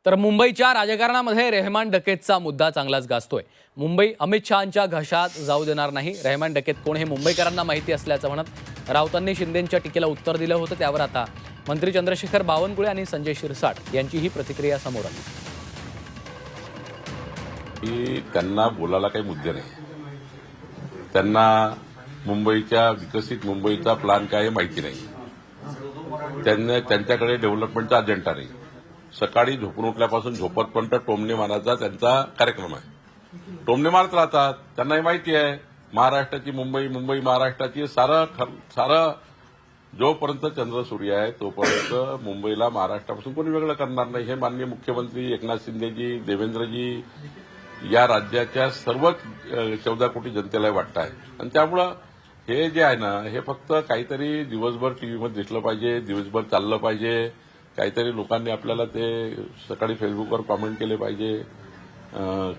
तर मुंबईच्या राजकारणामध्ये रेहमान डकेतचा मुद्दा चांगलाच गाजतोय। मुंबई अमित शहांच्या घशात जाऊ देणार नाही। रेहमान डकेत कोण हे मुंबईकरांना माहिती असल्याचं म्हणत राऊतांनी शिंदेंच्या टीकेला उत्तर दिलं होतं। त्यावर आता मंत्री चंद्रशेखर बावनकुळे आणि संजय शिरसाट यांची ही प्रतिक्रिया समोर आली। त्यांना बोलायला काही मुद्दे नाही। त्यांना मुंबईच्या विकसित मुंबईचा प्लॅन काय माहिती नाही। त्यांच्याकडे डेव्हलपमेंटचा अजेंडा नाही। सकाळी झोपून उठल्यापासून झोपतपर्यंत टोमणे मारायचा त्यांचा कार्यक्रम आहे। टोमणे मारत राहतात। त्यांनाही माहिती आहे महाराष्ट्राची मुंबई, मुंबई महाराष्ट्राची सारं जोपर्यंत चंद्र सूर्य आहे तोपर्यंत मुंबईला महाराष्ट्रापासून कोणी वेगळं करणार नाही हे माननीय मुख्यमंत्री एकनाथ शिंदेजी, देवेंद्रजी या राज्याच्या सर्वच 14 कोटी जनतेला वाटतं आहे। आणि त्यामुळं हे जे आहे ना हे फक्त काहीतरी दिवसभर टीव्हीमध्ये दिसलं पाहिजे, दिवसभर चाललं पाहिजे, काहीतरी लोकांनी आपल्याला ते सकाळी फेसबुकवर कॉमेंट केले पाहिजे,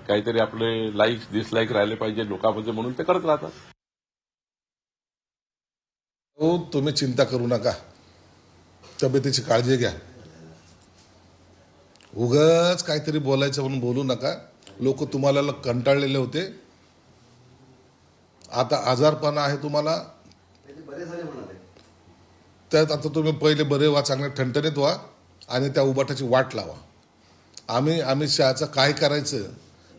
काहीतरी आपले लाईक्स डिसलाईक राहिले पाहिजे लोकांमध्ये, म्हणून ते करत राहतात। हो, तुम्ही चिंता करू नका, तब्येतीची काळजी घ्या। उगाच काहीतरी बोलायचं म्हणून बोलू नका। लोक तुम्हाला कंटाळलेले होते, आता आजारपणा आहे तुम्हाला, त्यात आता तुम्ही पहिले बरे व्हा, चांगले ठणठणीत व्हा आणि त्या उबाटाची वाट लावा। आम्ही अमित शहाचं काय करायचं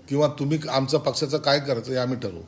किंवा तुम्ही आमच्या पक्षाचं काय करायचं हे आम्ही ठरवू।